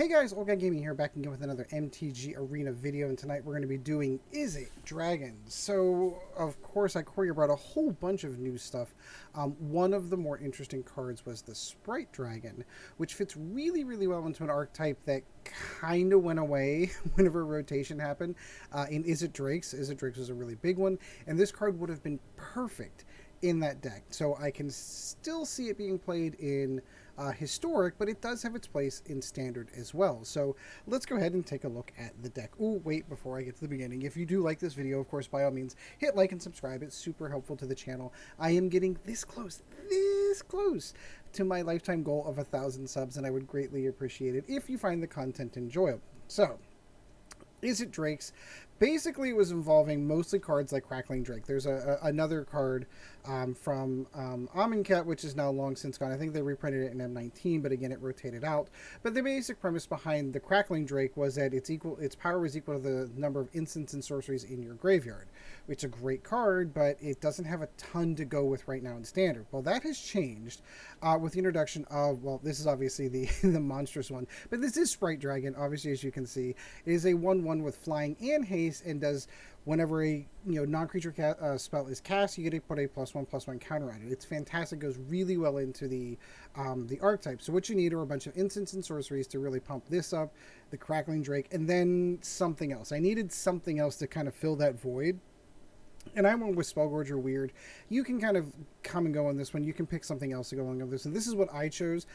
Hey guys, Olga Gaming here, back again with another MTG Arena video, and tonight we're going to be doing Izzet Dragons. So, of course, Ikoria brought a whole bunch of new stuff. One of the more interesting cards was the Sprite Dragon, which fits really, really well into an archetype that kind of went away whenever rotation happened in Izzet Drakes. Izzet Drakes was a really big one, and this card would have been perfect in that deck. So I can still see it being played in historic, but it does have its place in standard as well. So let's go ahead and take a look at the deck. Oh, wait, before I get to the beginning, if you do like this video, of course, by all means, hit like and subscribe. It's super helpful to the channel. I am getting this close to my lifetime goal of 1,000 subs, and I would greatly appreciate it if you find the content enjoyable. So, Izzet Drakes, basically it was involving mostly cards like Crackling Drake. There's another card from Amonkhet, which is now long since gone. I think they reprinted it in M19, but again, it rotated out. But the basic premise behind the Crackling Drake was that its power is equal to the number of instants and sorceries in your graveyard, which is a great card, but it doesn't have a ton to go with right now in standard. Well, that has changed with the introduction of, well, this is obviously the the monstrous one, but this is Sprite Dragon. Obviously, as you can see, it is a 1/1 with flying and haste, and does whenever a non-creature spell is cast, you get to put a +1/+1 counter on it. It's fantastic. Goes really well into the archetype. So what you need are a bunch of instants and sorceries to really pump this up, the Crackling Drake, and then something else. I needed something else to kind of fill that void. And I went with Spellgorger Weird. You can kind of come and go on this one. You can pick something else to go along with this. And this is what I chose,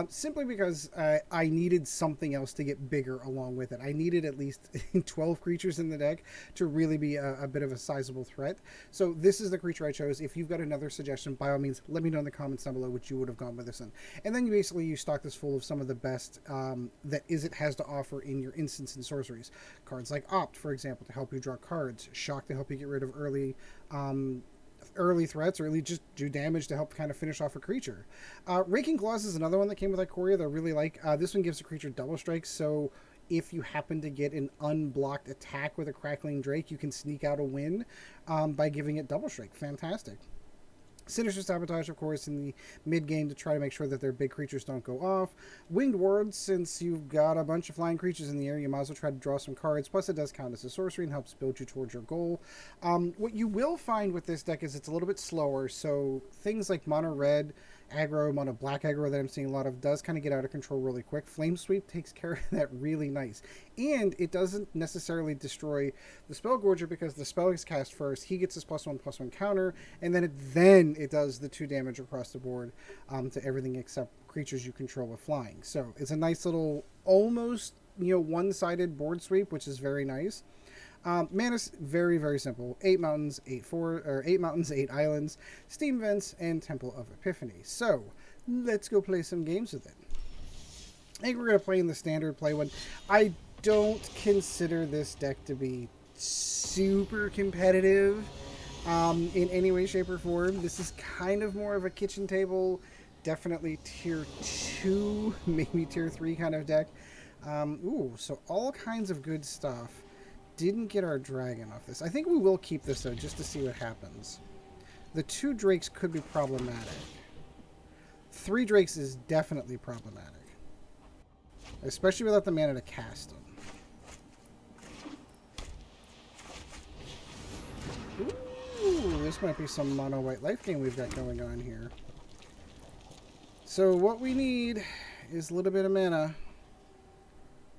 simply because I needed something else to get bigger along with it. I needed at least 12 creatures in the deck to really be a bit of a sizable threat. So this is the creature I chose. If you've got another suggestion, by all means, let me know in the comments down below which you would have gone with this in. And then you stock this full of some of the best that Izzet has to offer in your instants and sorceries. Cards like Opt, for example, to help you draw cards. Shock to help you get rid of early threats, or at least just do damage to help kind of finish off a creature. Raking Claws is another one that came with Ikoria that I really like. This one gives a creature double strike, so if you happen to get an unblocked attack with a Crackling Drake, you can sneak out a win by giving it double strike. Fantastic. Sinister Sabotage, of course, in the mid-game to try to make sure that their big creatures don't go off. Winged Wards, since you've got a bunch of flying creatures in the air, you might as well try to draw some cards. Plus, it does count as a sorcery and helps build you towards your goal. What you will find with this deck is it's a little bit slower, so things like Mono Red aggro, Mono Black aggro that I'm seeing a lot of does kind of get out of control really quick. Flame Sweep takes care of that really nice. And it doesn't necessarily destroy the Spellgorger because the spell is cast first. He gets his +1/+1 counter, and then it does the 2 damage across the board to everything except creatures you control with flying. So it's a nice little, almost one-sided board sweep, which is very nice. Mana's very, very simple. 8 mountains, 8 islands, steam vents, and Temple of Epiphany. So let's go play some games with it. I think we're going to play in the standard play one. I don't consider this deck to be super competitive in any way, shape, or form. This is kind of more of a kitchen table, definitely tier 2, maybe tier 3 kind of deck. So all kinds of good stuff. Didn't get our dragon off this. I think we will keep this, though, just to see what happens. The 2 drakes could be problematic. 3 drakes is definitely problematic. Especially without the mana to cast them. Ooh, this might be some mono white life game we've got going on here. So what we need is a little bit of mana.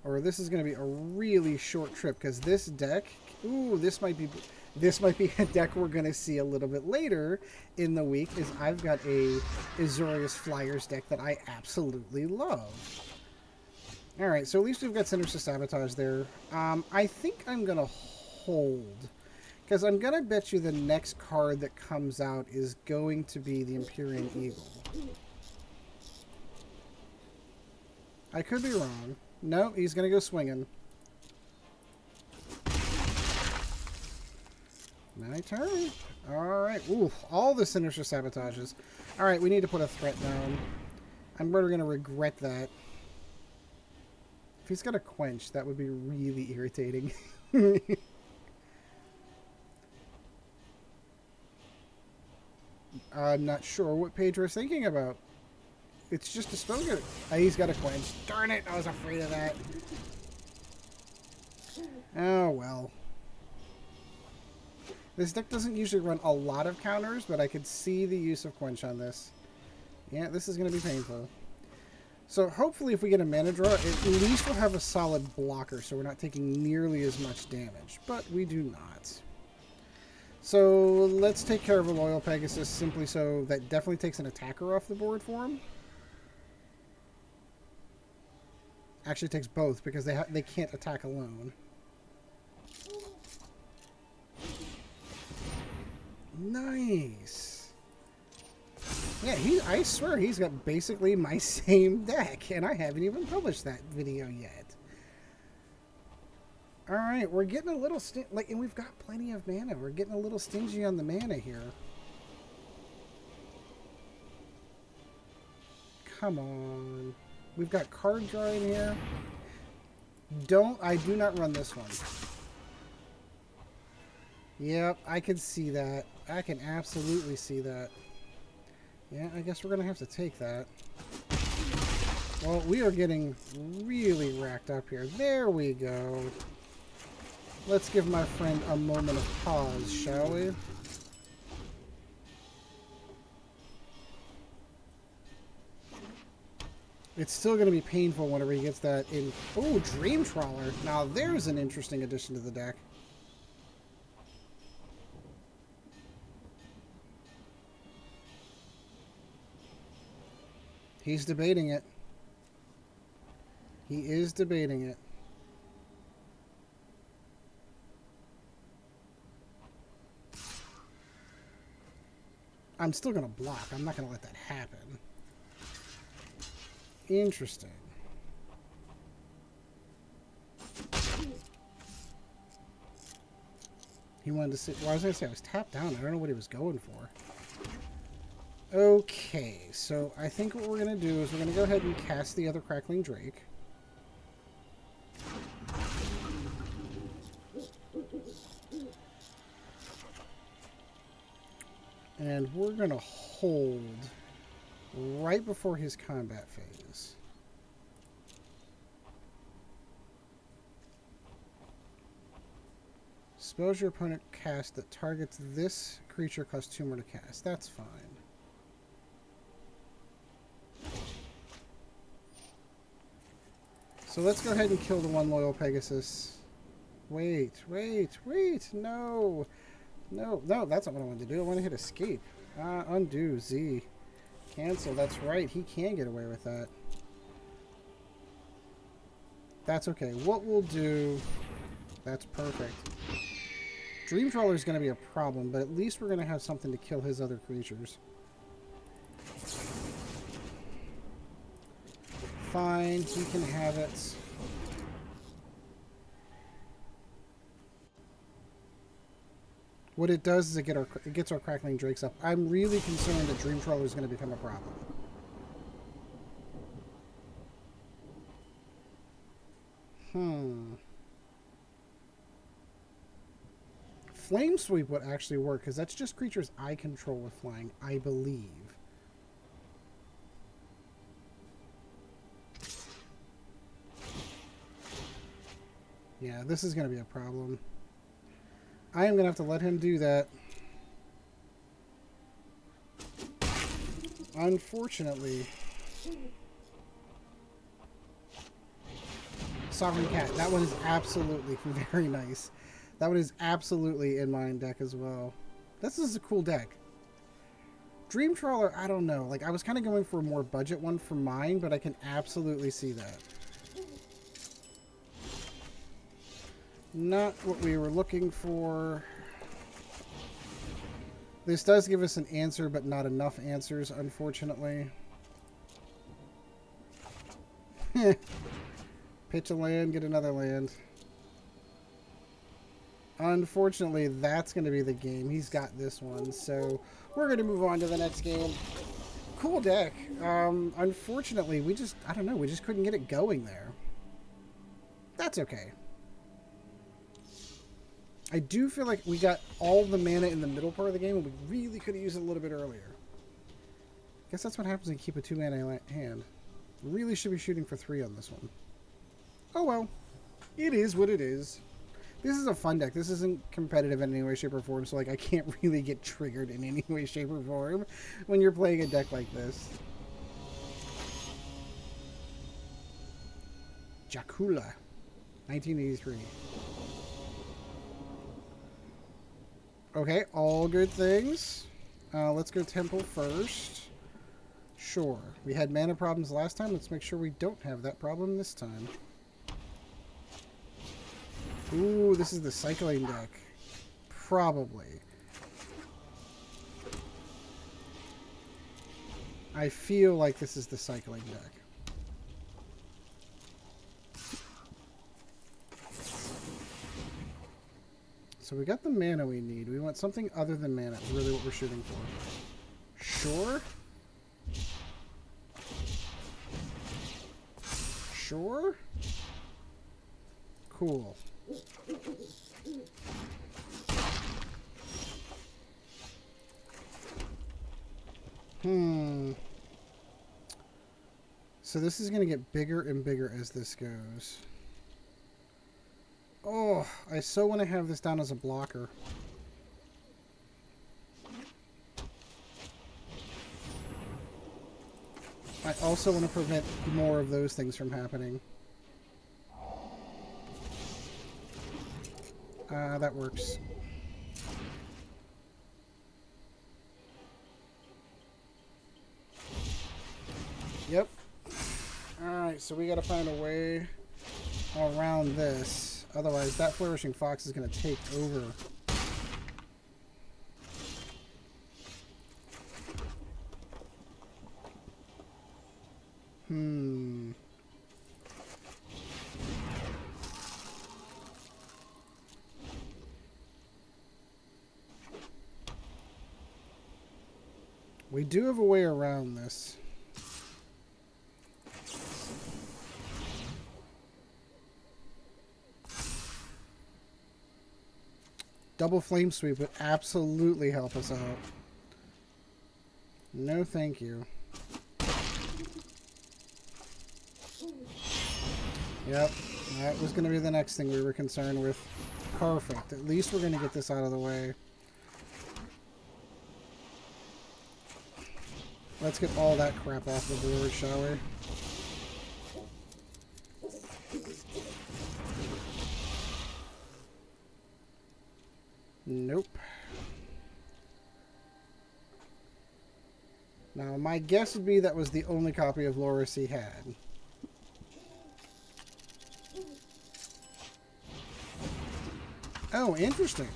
Or this is going to be a really short trip, because this deck, this might be a deck we're going to see a little bit later in the week, is I've got a Azorius Flyers deck that I absolutely love. Alright, so at least we've got Sinister Sabotage there. I think I'm going to hold, because I'm going to bet you the next card that comes out is going to be the Empyrean Eagle. I could be wrong. No, he's going to go swinging. My turn. Alright. Ooh, all the Sinister Sabotages. Alright, we need to put a threat down. I'm really going to regret that. If he's got a quench, that would be really irritating. I'm not sure what Pedro's thinking about. It's just a Spellgorger. Oh, he's got a quench. Darn it, I was afraid of that. Oh, well. This deck doesn't usually run a lot of counters, but I could see the use of quench on this. Yeah, this is going to be painful. So hopefully if we get a mana draw, at least we'll have a solid blocker, so we're not taking nearly as much damage. But we do not. So let's take care of a Loyal Pegasus, simply so that definitely takes an attacker off the board for him. Actually takes both, because they can't attack alone. Nice. Yeah, I swear he's got basically my same deck, and I haven't even published that video yet. All right, we're getting a little and we've got plenty of mana. We're getting a little stingy on the mana here. Come on. We've got card draw in here. I do not run this one. Yep, I can see that. I can absolutely see that. Yeah, I guess we're going to have to take that. Well, we are getting really racked up here. There we go. Let's give my friend a moment of pause, shall we? It's still going to be painful whenever he gets that in... Oh, Dream Trawler. Now, there's an interesting addition to the deck. He's debating it. He is debating it. I'm still going to block. I'm not going to let that happen. Interesting. He wanted to sit... Well, I was going to say I was tapped down. I don't know what he was going for. Okay, so I think what we're going to do is we're going to go ahead and cast the other Crackling Drake. And we're going to hold right before his combat phase. Spells your opponent cast that targets this creature costs 2 more to cast. That's fine. So let's go ahead and kill the one Loyal Pegasus. Wait. No. No, that's not what I wanted to do. I want to hit escape. Undo, Z. Cancel, that's right. He can get away with that. That's okay. What we'll do... That's perfect. Dream Trawler is going to be a problem, but at least we're going to have something to kill his other creatures. Fine, he can have it. What it does is it gets our Crackling Drakes up. I'm really concerned that Dream Trawler is going to become a problem. Flame Sweep would actually work, because that's just creatures I control with flying, I believe. Yeah, this is going to be a problem. I am going to have to let him do that. Unfortunately. Sovereign Cat. That one is absolutely very nice. That one is absolutely in my deck as well. This is a cool deck. Dream Trawler, I don't know. Like, I was kind of going for a more budget one for mine, but I can absolutely see that. Not what we were looking for. This does give us an answer, but not enough answers, unfortunately. Pitch a land, get another land. Unfortunately, that's going to be the game. He's got this one, so we're going to move on to the next game. Cool deck. Unfortunately, I don't know, we just couldn't get it going there. That's okay. I do feel like we got all the mana in the middle part of the game, and we really could have used it a little bit earlier. Guess that's what happens when you keep a 2-mana hand. Really should be shooting for 3 on this one. Oh well. It is what it is. This is a fun deck. This isn't competitive in any way, shape, or form, so like I can't really get triggered in any way, shape, or form when you're playing a deck like this. Jakula, 1983. Okay, all good things. Let's go Temple first. Sure. We had mana problems last time. Let's make sure we don't have that problem this time. Ooh, this is the cycling deck. Probably. I feel like this is the cycling deck. So we got the mana we need. We want something other than mana is really what we're shooting for. Sure. Sure. Cool. So this is going to get bigger and bigger as this goes. Oh, I so want to have this down as a blocker. I also want to prevent more of those things from happening. That works. Yep. Alright, so we gotta find a way around this. Otherwise, that Flourishing Fox is gonna take over. We do have a way around this. Double Flame Sweep would absolutely help us out. No, thank you. Yep, that was going to be the next thing we were concerned with. Perfect. At least we're going to get this out of the way. Let's get all that crap off the board, shall we? Nope. Now, my guess would be that was the only copy of Loris he had. Oh, interesting.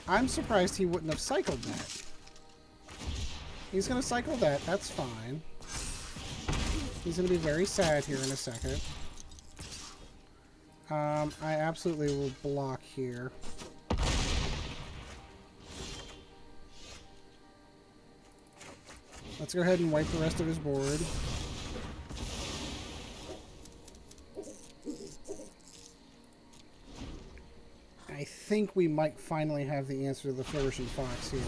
I'm surprised he wouldn't have cycled that. He's going to cycle that. That's fine. He's going to be very sad here in a second. I absolutely will block here. Let's go ahead and wipe the rest of his board. I think we might finally have the answer to the Flourishing Fox here.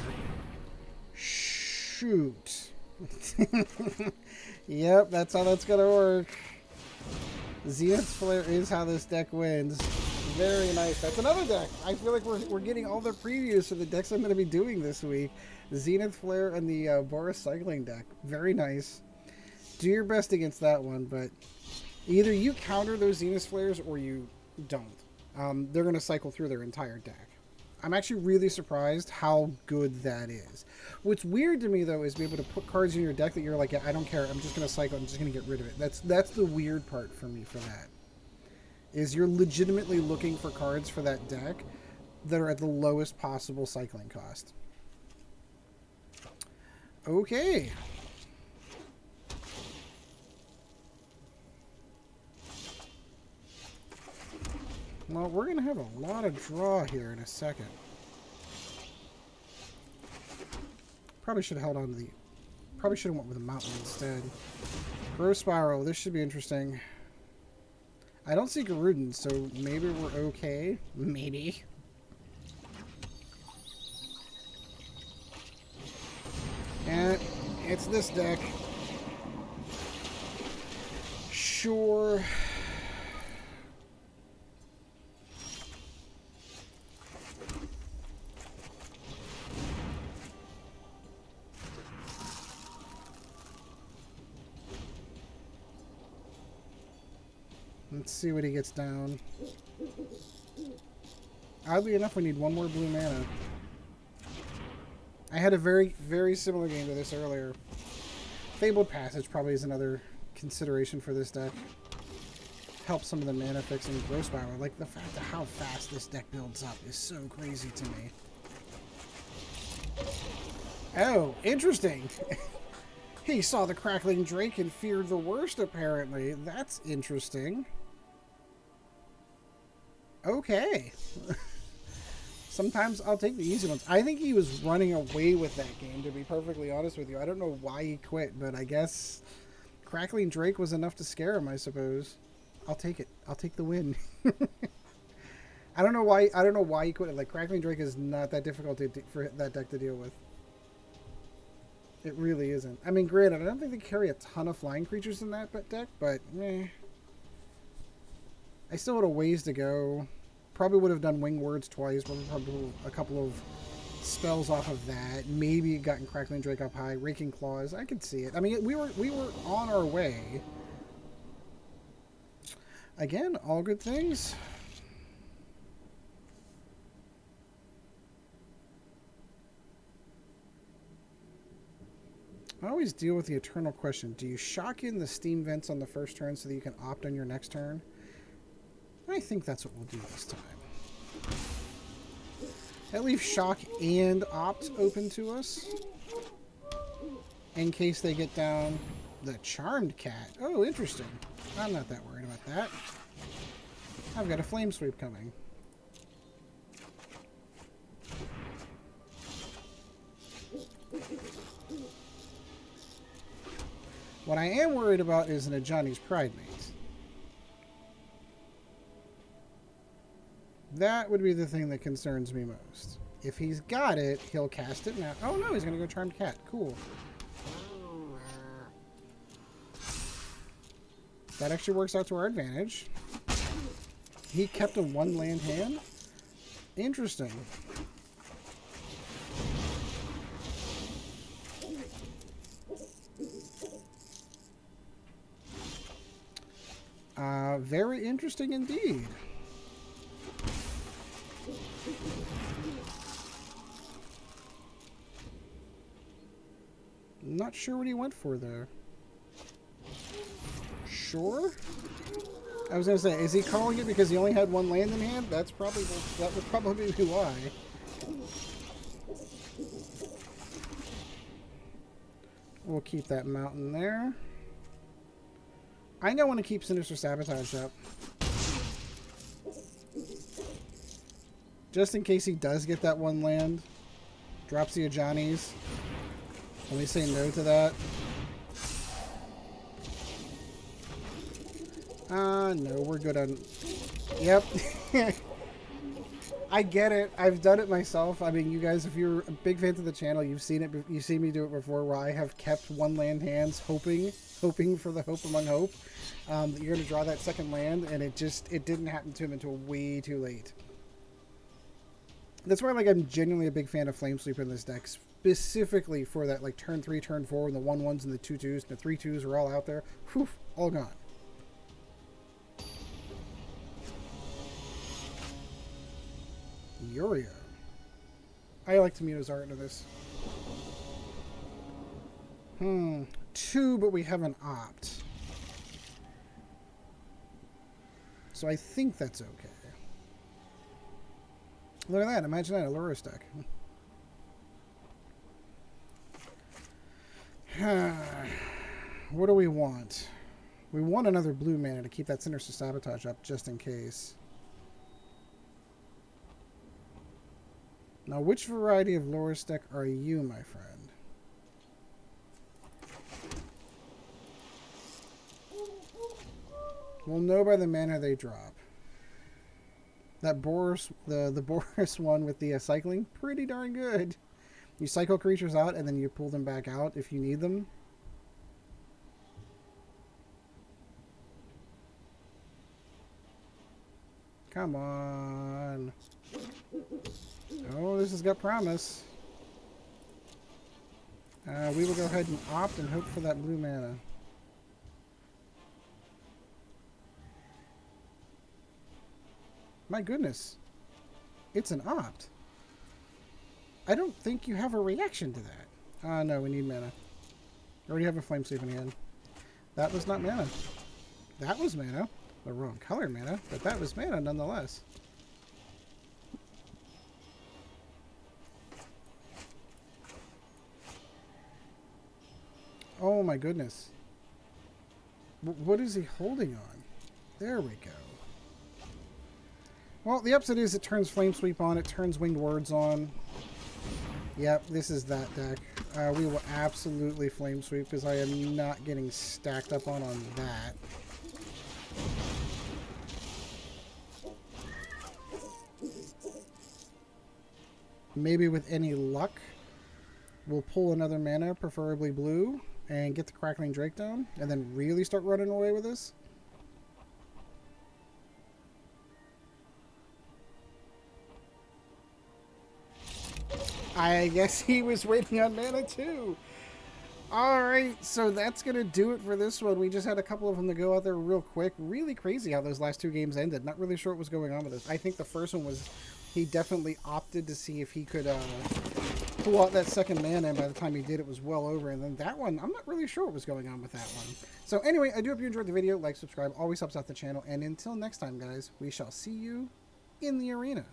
Shoot. Yep, that's how that's gonna work. Zenith's Flare is how this deck wins. Very nice. That's another deck. I feel like we're getting all the previews for the decks I'm going to be doing this week. The Zenith Flare and the Boris Cycling deck. Very nice. Do your best against that one, but either you counter those Zenith Flares or you don't. They're going to cycle through their entire deck. I'm actually really surprised how good that is. What's weird to me, though, is be able to put cards in your deck that you're like, yeah, I don't care, I'm just going to cycle, I'm just going to get rid of it. That's the weird part for me for that. Is you're legitimately looking for cards for that deck that are at the lowest possible cycling cost. Okay. Well, we're going to have a lot of draw here in a second. Probably should have held on to the... Probably should have went with a mountain instead. Growth Spiral. This should be interesting. I don't see Garudin, so maybe we're okay. Maybe. And It's this deck. Sure. Let's see what he gets down. Oddly enough, we need one more blue mana. I had a very, very similar game to this earlier. Fabled Passage probably is another consideration for this deck. Helps some of the mana fixing Growth Spiral. Like, the fact of how fast this deck builds up is so crazy to me. Oh, interesting. He saw the Crackling Drake and feared the worst, apparently. That's interesting. Okay. Sometimes I'll take the easy ones. I think he was running away with that game, to be perfectly honest with you. I don't know why he quit, but I guess Crackling Drake was enough to scare him, I suppose. I'll take it. I'll take the win. I don't know why he quit. Like, Crackling Drake is not that difficult for that deck to deal with. It really isn't. I mean, granted, I don't think they carry a ton of flying creatures in that deck, but meh. I still had a ways to go. Probably would have done Wing Words twice. Probably a couple of spells off of that. Maybe gotten Crackling Drake up high. Raking Claws. I could see it. I mean, we were on our way. Again, all good things. I always deal with the eternal question. Do you shock in the steam vents on the first turn so that you can opt on your next turn? I think that's what we'll do this time. That leaves shock and opt open to us. In case they get down the Charmed Cat. Oh, interesting. I'm not that worried about that. I've got a Flame Sweep coming. What I am worried about is an Ajani's Pridemate. That would be the thing that concerns me most. If he's got it, he'll cast it now. Oh no, he's going to go Charmed Cat. Cool. That actually works out to our advantage. He kept a one land hand? Interesting. Very interesting indeed. Not sure what he went for there. Sure? I was gonna say, is he calling it because he only had one land in hand? That would probably be why. We'll keep that mountain there. I think I want to keep Sinister Sabotage up. Just in case he does get that one land. Drops the Ajani's. Can we say no to that? No, we're good on... Yep. I get it. I've done it myself. I mean, you guys, if you're a big fan of the channel, you've seen it. You've seen me do it before, where I have kept one land hands, hoping for the hope among hope, that you're going to draw that second land, and it didn't happen to him until way too late. That's why, like, I'm genuinely a big fan of Flame Sweep in this deck, specifically for that, like, turn 3, turn 4, and the 1/1s and the 2/2s, and the 3/2s are all out there. Whew, all gone. Ikoria. I like Tomito's art into this. 2, but we have an opt. So I think that's okay. Look at that. Imagine that, a Lurrus deck. What do we want? We want another blue mana to keep that Sinister Sabotage up just in case. Now, which variety of Lurrus deck are you, my friend? We'll know by the mana they drop. That Boros, the Boros one with the cycling, pretty darn good. You cycle creatures out, and then you pull them back out if you need them. Come on. Oh, this has got promise. We will go ahead and opt and hope for that blue mana. My goodness. It's an opt. I don't think you have a reaction to that. No, we need mana. I already have a Flame Sweep in hand. That was not mana. That was mana. The wrong color mana, but that was mana nonetheless. Oh my goodness. What is he holding on? There we go. Well, the upside is it turns Flame Sweep on, it turns Winged Words on. Yep, this is that deck. We will absolutely Flame Sweep because I am not getting stacked up on that. Maybe with any luck, we'll pull another mana, preferably blue, and get the Crackling Drake down, and then really start running away with this. I guess he was waiting on mana too. Alright, so that's going to do it for this one. We just had a couple of them to go out there real quick. Really crazy how those last two games ended. Not really sure what was going on with this. I think the first one was he definitely opted to see if he could pull out that second mana, and by the time he did, it was well over. And then that one, I'm not really sure what was going on with that one. So anyway, I do hope you enjoyed the video. Like, subscribe, always helps out the channel. And until next time, guys, we shall see you in the arena.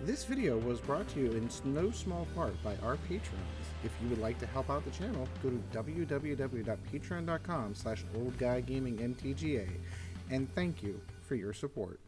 This video was brought to you in no small part by our patrons. If you would like to help out the channel, go to www.patreon.com/oldguygamingmtga, and thank you for your support.